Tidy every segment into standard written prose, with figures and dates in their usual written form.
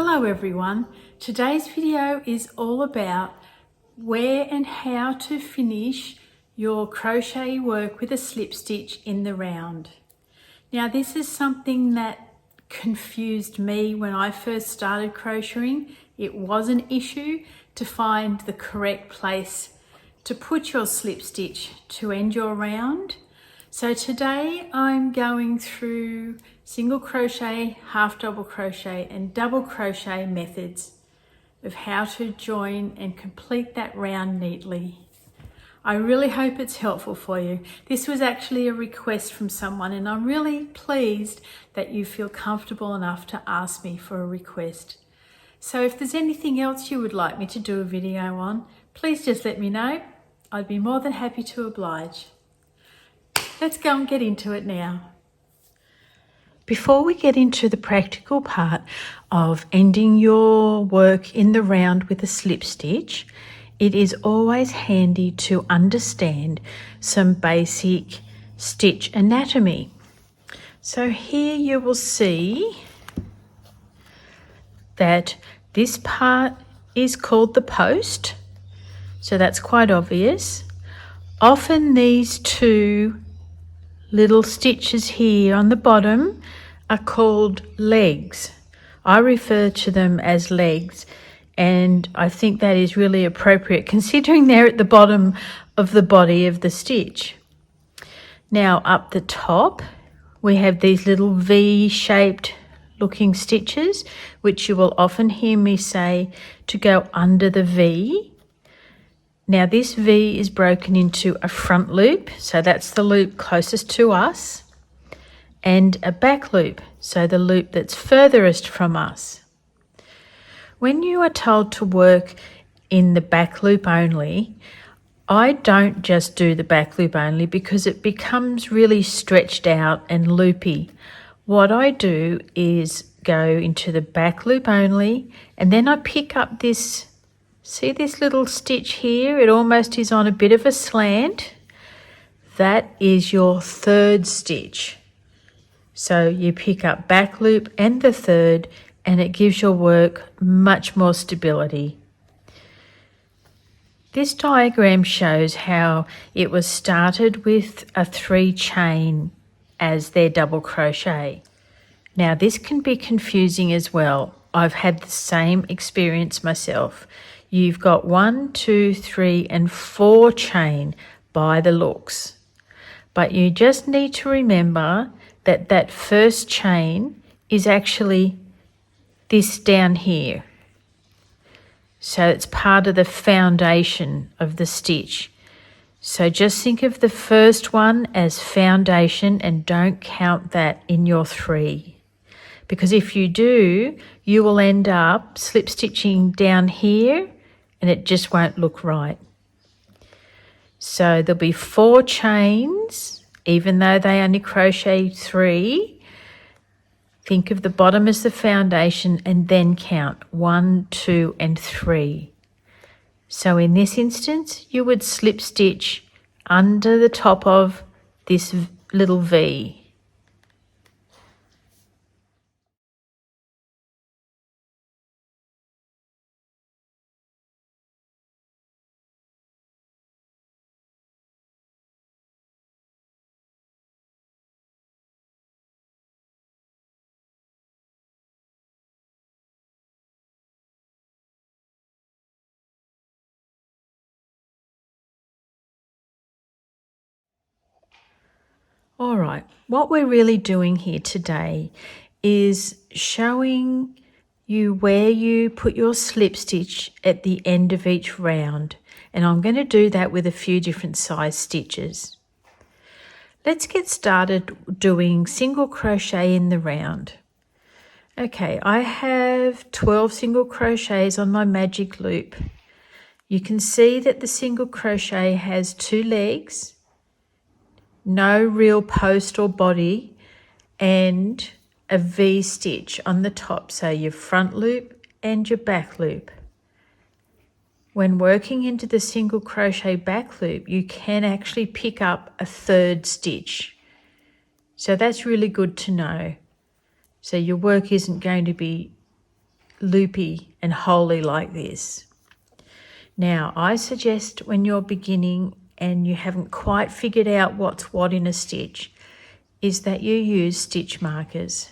Hello everyone, today's video is all about where and how to finish your crochet work with a slip stitch in the round. Now this is something that confused me when I first started crocheting. It was an issue to find the correct place to put your slip stitch to end your round. So today I'm going through single crochet, half double crochet and double crochet methods of how to join and complete that round neatly. I really hope it's helpful for you. This was actually a request from someone and I'm really pleased that you feel comfortable enough to ask me for a request. So if there's anything else you would like me to do a video on, please just let me know. I'd be more than happy to oblige. Let's go and get into it now. Before we get into the practical part of ending your work in the round with a slip stitch, it is always handy to understand some basic stitch anatomy. So here you will see that this part is called the post, so that's quite obvious. Often these two little stitches here on the bottom are called legs. I refer to them as legs, and I think that is really appropriate considering they're at the bottom of the body of the stitch. Now up the top we have these little V-shaped looking stitches, which you will often hear me say to go under the V. Now this V is broken into a front loop, so that's the loop closest to us, and a back loop, so the loop that's furthest from us. When you are told to work in the back loop only, I don't just do the back loop only because it becomes really stretched out and loopy. What I do is go into the back loop only, and then I pick up this. See this little stitch here? It almost is on a bit of a slant. That is your third stitch. So you pick up back loop and the third, and it gives your work much more stability. This diagram shows how it was started with a 3 chain as their double crochet. Now this can be confusing as well. I've had the same experience myself. You've got 1, 2, 3 and 4 chain by the looks, but you just need to remember that that first chain is actually this down here, so it's part of the foundation of the stitch. So just think of the first one as foundation and don't count that in your 3, because if you do, you will end up slip stitching down here and it just won't look right. So there'll be 4 chains, even though they only crochet 3. Think of the bottom as the foundation and then count 1, 2 and 3. So in this instance, you would slip stitch under the top of this little V. All right, what we're really doing here today is showing you where you put your slip stitch at the end of each round, and I'm going to do that with a few different size stitches. Let's get started doing single crochet in the round. Okay, I have 12 single crochets on my magic loop. You can see that the single crochet has 2 legs, no real post or body, and a V stitch on the top, so your front loop and your back loop. When working into the single crochet back loop, you can actually pick up a 3rd stitch, so that's really good to know. So your work isn't going to be loopy and holy like this. Now, I suggest when you're beginning and you haven't quite figured out what's what in a stitch, is that you use stitch markers.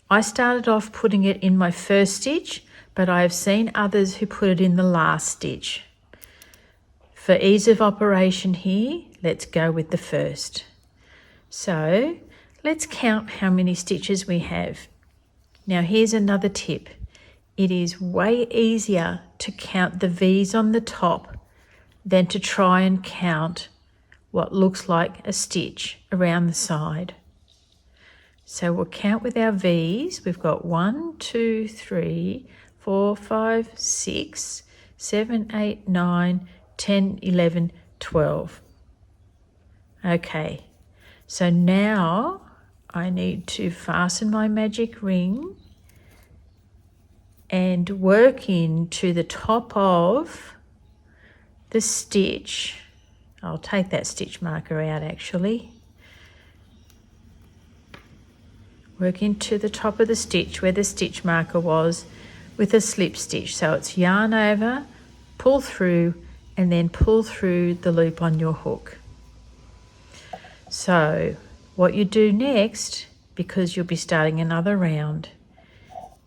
I started off putting it in my first stitch, but I have seen others who put it in the last stitch. For ease of operation here, let's go with the first. So let's count how many stitches we have. Now here's another tip. It is way easier to count the V's on the top than to try and count what looks like a stitch around the side. So we'll count with our V's. We've got 1, 2, 3, 4, 5, 6, 7, 8, 9, 10, 11, 12. Okay, so now I need to fasten my magic ring and work into the top of the stitch. I'll take that stitch marker out actually. Work into the top of the stitch where the stitch marker was with a slip stitch. So it's yarn over, pull through, and then pull through the loop on your hook. So what you do next, because you'll be starting another round,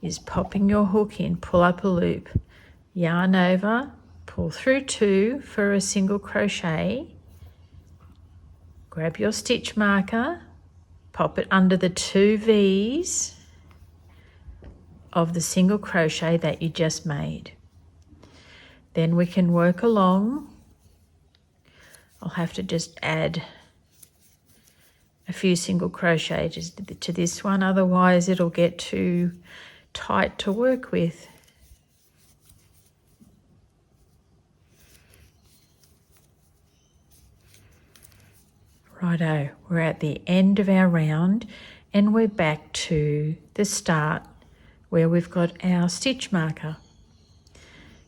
is popping your hook in, pull up a loop, yarn over, pull through 2 for a single crochet, grab your stitch marker, pop it under the 2 V's of the single crochet that you just made. Then we can work along. I'll have to just add a few single crochets to this one, otherwise it'll get too tight to work with. Righto, we're at the end of our round and we're back to the start where we've got our stitch marker.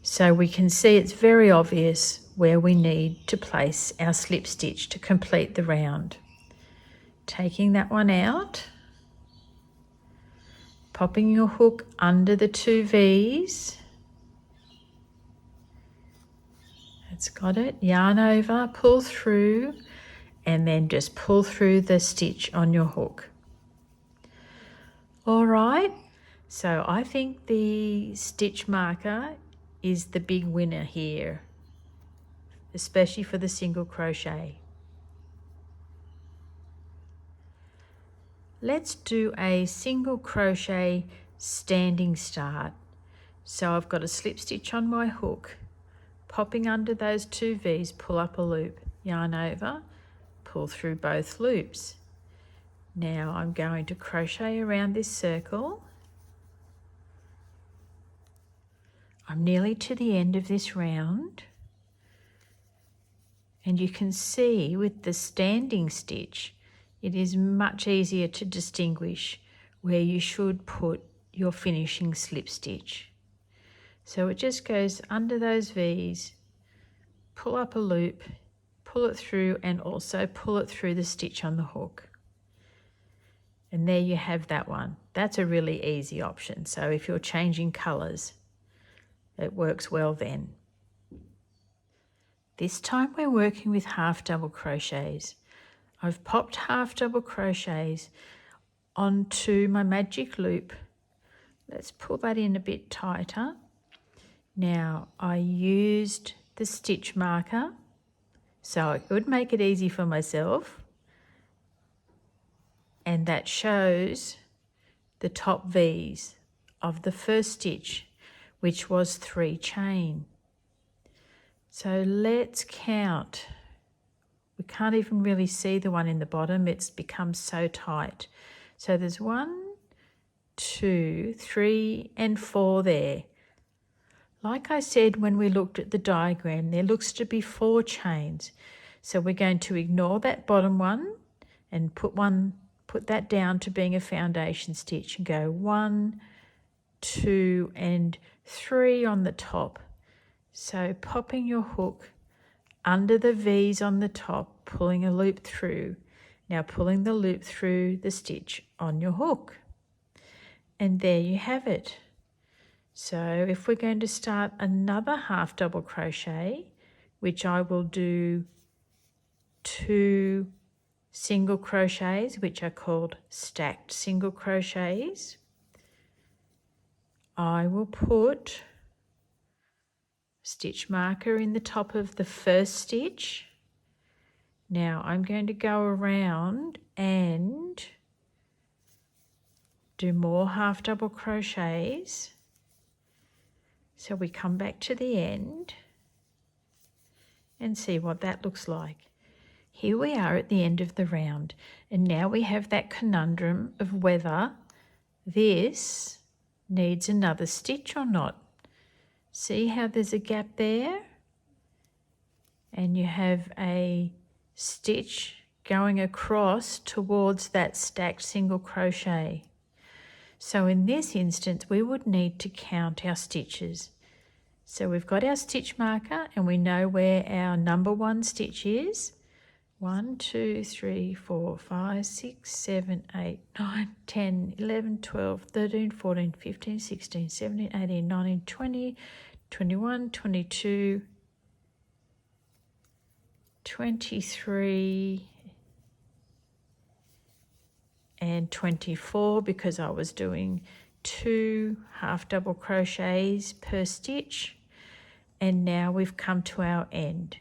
So we can see it's very obvious where we need to place our slip stitch to complete the round. Taking that one out, popping your hook under the 2 V's. That's got it. Yarn over, pull through, and then just pull through the stitch on your hook. All right, so I think the stitch marker is the big winner here, especially for the single crochet. Let's do a single crochet standing start. So I've got a slip stitch on my hook, popping under those 2 V's, pull up a loop, yarn over, pull through both loops. Now I'm going to crochet around this circle. I'm nearly to the end of this round, and you can see with the standing stitch it is much easier to distinguish where you should put your finishing slip stitch. So it just goes under those V's, pull up a loop, pull it through, and also pull it through the stitch on the hook. And there you have that one. That's a really easy option. So if you're changing colours, it works well then. This time we're working with half double crochets. I've popped half double crochets onto my magic loop. Let's pull that in a bit tighter. Now I used the stitch marker so I could make it easy for myself, and that shows the top V's of the first stitch, which was 3 chain. So let's count. We can't even really see the one in the bottom. It's become so tight. So there's 1, 2, 3, and 4 there. Like I said when we looked at the diagram, there looks to be 4 chains. So we're going to ignore that bottom one and put that down to being a foundation stitch and go 1, 2, and 3 on the top. So popping your hook under the V's on the top, pulling a loop through. Now pulling the loop through the stitch on your hook. And there you have it. So if we're going to start another half double crochet, which I will do 2 single crochets, which are called stacked single crochets, I will put stitch marker in the top of the first stitch. Now I'm going to go around and do more half double crochets. So we come back to the end and see what that looks like. Here we are at the end of the round, and now we have that conundrum of whether this needs another stitch or not. See how there's a gap there? And you have a stitch going across towards that stacked single crochet. So in this instance, we would need to count our stitches. So we've got our stitch marker and we know where our number 1 stitch is. 1, 2, 3, 4, 5, 6, 7, 8, 9, 10, 11, 12, 13, 14, 15, 16, 17, 18, 19, 20, 21, 22, 23, and 24 because I was doing 2 half double crochets per stitch, and now we've come to our end.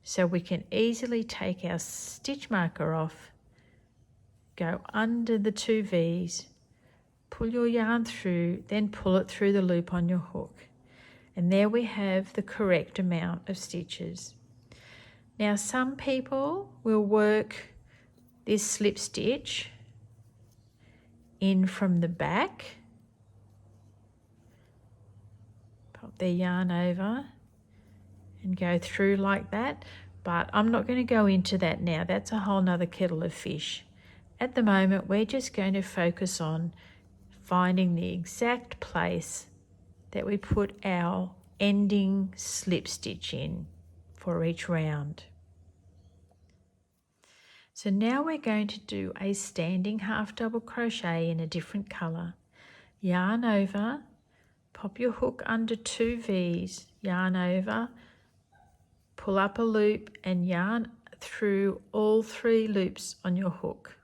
So we can easily take our stitch marker off, go under the 2 V's, pull your yarn through, then pull it through the loop on your hook. And there we have the correct amount of stitches. Now some people will work this slip stitch in from the back, pop their yarn over and go through like that, but I'm not going to go into that now. That's a whole nother kettle of fish. At the moment, we're just going to focus on finding the exact place that we put our ending slip stitch in for each round. So now we're going to do a standing half double crochet in a different colour. Yarn over, pop your hook under 2 V's, yarn over, pull up a loop and yarn through all 3 loops on your hook.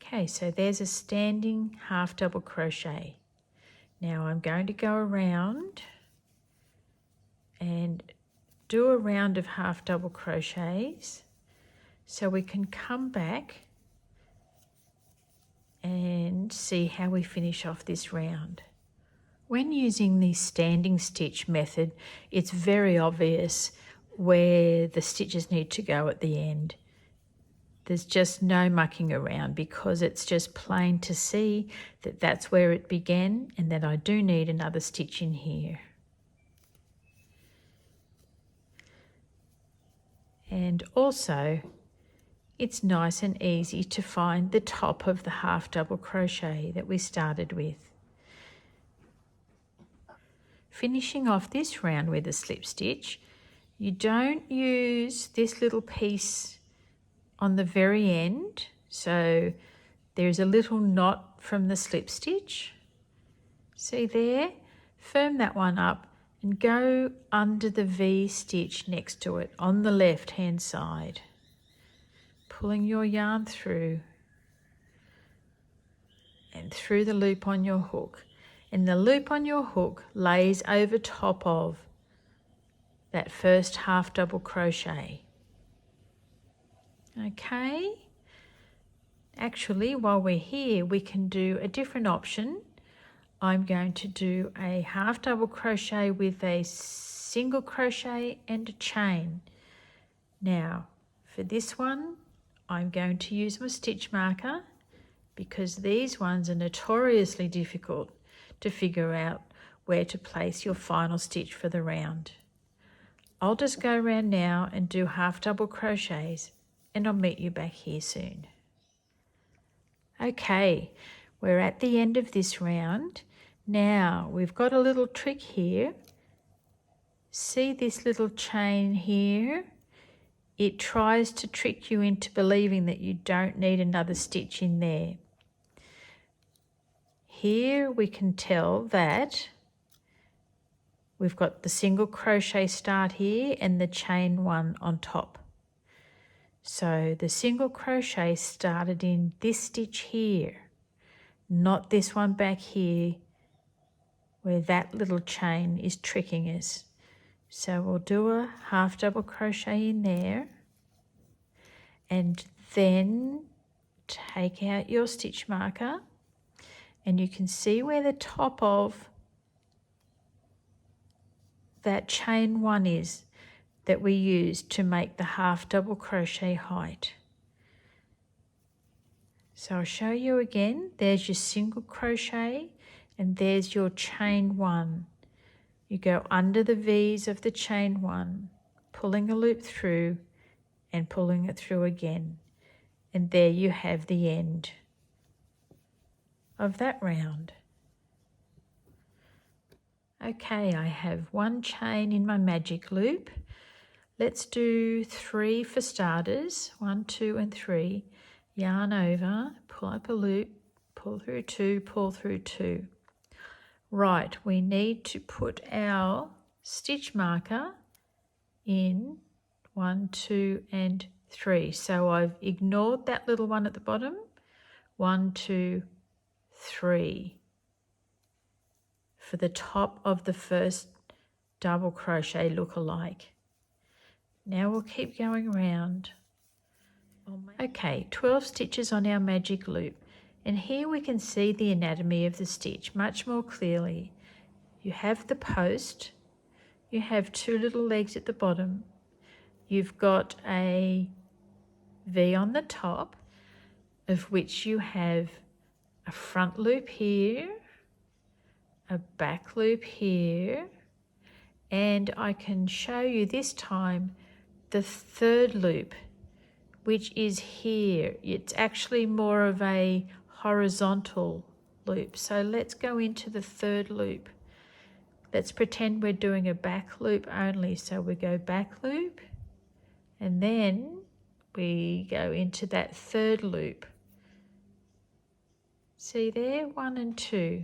Okay, so there's a standing half double crochet. Now I'm going to go around and do a round of half double crochets so we can come back and see how we finish off this round. When using the standing stitch method, it's very obvious where the stitches need to go at the end. There's just no mucking around because it's just plain to see that that's where it began and that I do need another stitch in here. And also, it's nice and easy to find the top of the half double crochet that we started with. Finishing off this round with a slip stitch, you don't use this little piece on the very end, so there's a little knot from the slip stitch. See there? Firm that one up and go under the V stitch next to it on the left hand side, pulling your yarn through and through the loop on your hook. And the loop on your hook lays over top of that first half double crochet. Okay, actually while we're here we can do a different option. I'm going to do a half double crochet with a single crochet and a chain. Now for this one I'm going to use my stitch marker because these ones are notoriously difficult to figure out where to place your final stitch for the round. I'll just go around now and do half double crochets and I'll meet you back here soon. Okay, we're at the end of this round. Now we've got a little trick here. See this little chain here? It tries to trick you into believing that you don't need another stitch in there. here we can tell that we've got the single crochet start here and the chain 1 on top. So the single crochet started in this stitch here, not this one back here where that little chain is tricking us. So we'll do a half double crochet in there and then take out your stitch marker, and you can see where the top of that chain 1 is that we used to make the half double crochet height. So I'll show you again. There's your single crochet and there's your chain 1. You go under the V's of the chain 1, pulling a loop through and pulling it through again. And there you have the end of that round. Okay, I have 1 chain in my magic loop. Let's do 3 for starters. 1, 2 and 3. Yarn over, pull up a loop, pull through 2, pull through 2. Right, we need to put our stitch marker in 1, 2 and 3. So I've ignored that little one at the bottom. 1, 2, 3 for the top of the first double crochet look-alike. Now we'll keep going around. Okay, 12 stitches on our magic loop, and here we can see the anatomy of the stitch much more clearly. You have the post, you have 2 little legs at the bottom, you've got a V on the top, of which you have a front loop here, a back loop here, and I can show you this time the 3rd loop, which is here. It's actually more of a horizontal loop. So let's go into the 3rd loop. Let's pretend we're doing a back loop only. So we go back loop and then we go into that 3rd loop. See there, 1 and 2.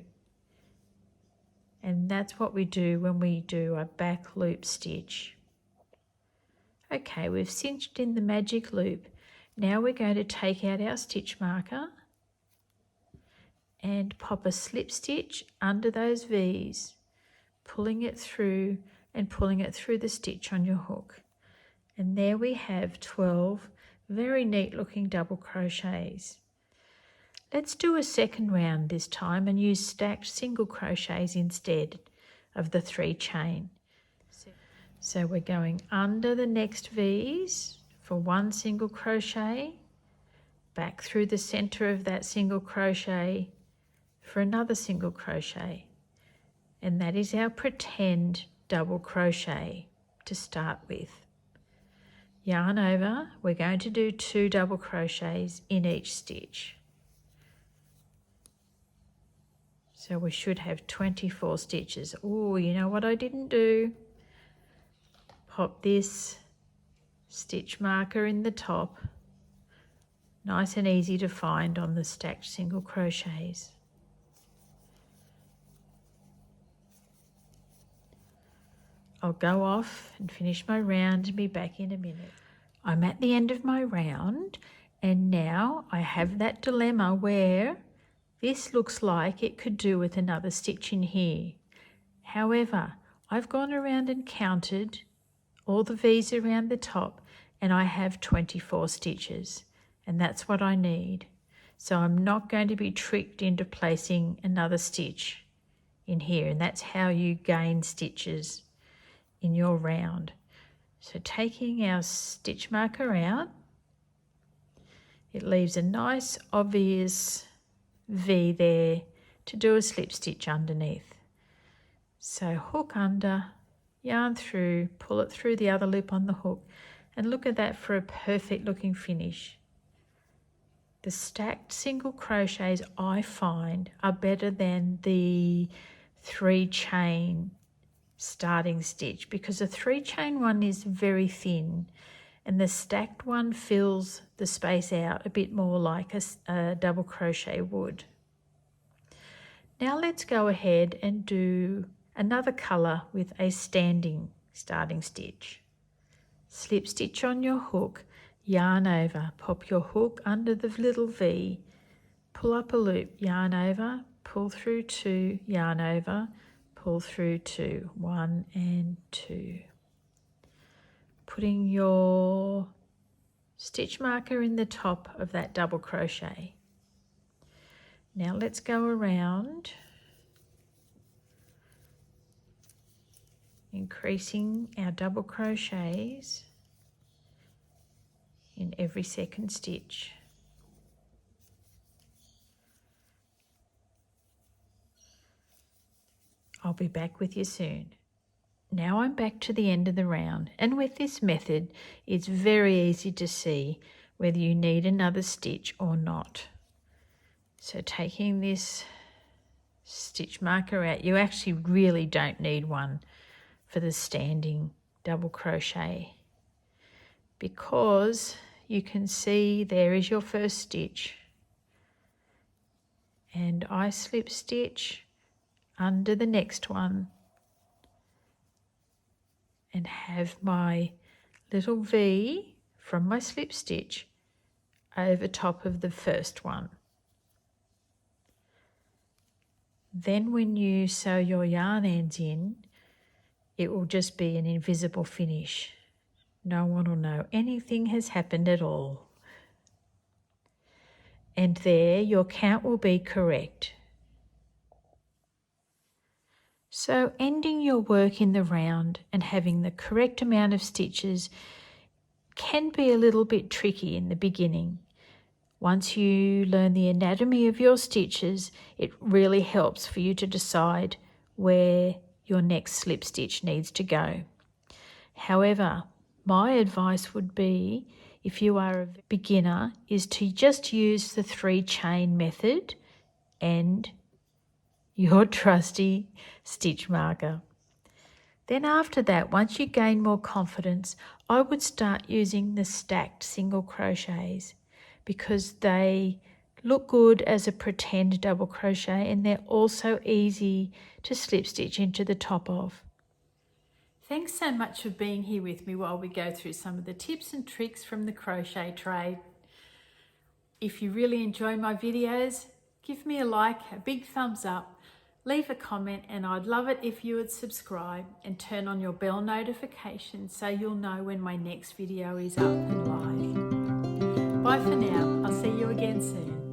And that's what we do when we do a back loop stitch. Okay, we've cinched in the magic loop. Now we're going to take out our stitch marker and pop a slip stitch under those V's, pulling it through and pulling it through the stitch on your hook. And there we have 12 very neat looking double crochets. Let's do a second round this time and use stacked single crochets instead of the 3 chain. So we're going under the next V's for 1 single crochet, back through the center of that single crochet for another single crochet. And that is our pretend double crochet to start with. Yarn over, we're going to do 2 double crochets in each stitch. So we should have 24 stitches. Oh, you know what I didn't do? Pop this stitch marker in the top. Nice and easy to find on the stacked single crochets. I'll go off and finish my round and be back in a minute. I'm at the end of my round and now I have that dilemma where this looks like it could do with another stitch in here. However, I've gone around and counted all the V's around the top and I have 24 stitches and that's what I need. So I'm not going to be tricked into placing another stitch in here, and that's how you gain stitches in your round. So taking our stitch marker out, it leaves a nice obvious V there to do a slip stitch underneath. So hook under, yarn through, pull it through the other loop on the hook, and look at that for a perfect looking finish. The stacked single crochets I find are better than the 3 chain starting stitch because the 3 chain one is very thin and the stacked one fills the space out a bit more like a double crochet would. Now let's go ahead and do another colour with a standing starting stitch. Slip stitch on your hook, yarn over, pop your hook under the little V, pull up a loop, yarn over, pull through 2, yarn over, pull through 2, 1 and 2. Putting your stitch marker in the top of that double crochet. Now let's go around, increasing our double crochets in every second stitch. I'll be back with you soon. Now I'm back to the end of the round, and with this method it's very easy to see whether you need another stitch or not. So taking this stitch marker out, you actually really don't need one for the standing double crochet, because you can see there is your first stitch, and I slip stitch under the next one and have my little V from my slip stitch over top of the first one. Then when you sew your yarn ends in, it will just be an invisible finish. No one will know anything has happened at all. And there your count will be correct. So ending your work in the round and having the correct amount of stitches can be a little bit tricky in the beginning. Once you learn the anatomy of your stitches, it really helps for you to decide where your next slip stitch needs to go. However, my advice would be, if you are a beginner, is to just use the 3 chain method and your trusty stitch marker. Then after that, once you gain more confidence, I would start using the stacked single crochets, because they look good as a pretend double crochet and they're also easy to slip stitch into the top of. Thanks so much for being here with me while we go through some of the tips and tricks from the crochet trade. If you really enjoy my videos, give me a like, a big thumbs up, leave a comment, and I'd love it if you would subscribe and turn on your bell notifications so you'll know when my next video is up and live. Bye for now. I'll see you again soon.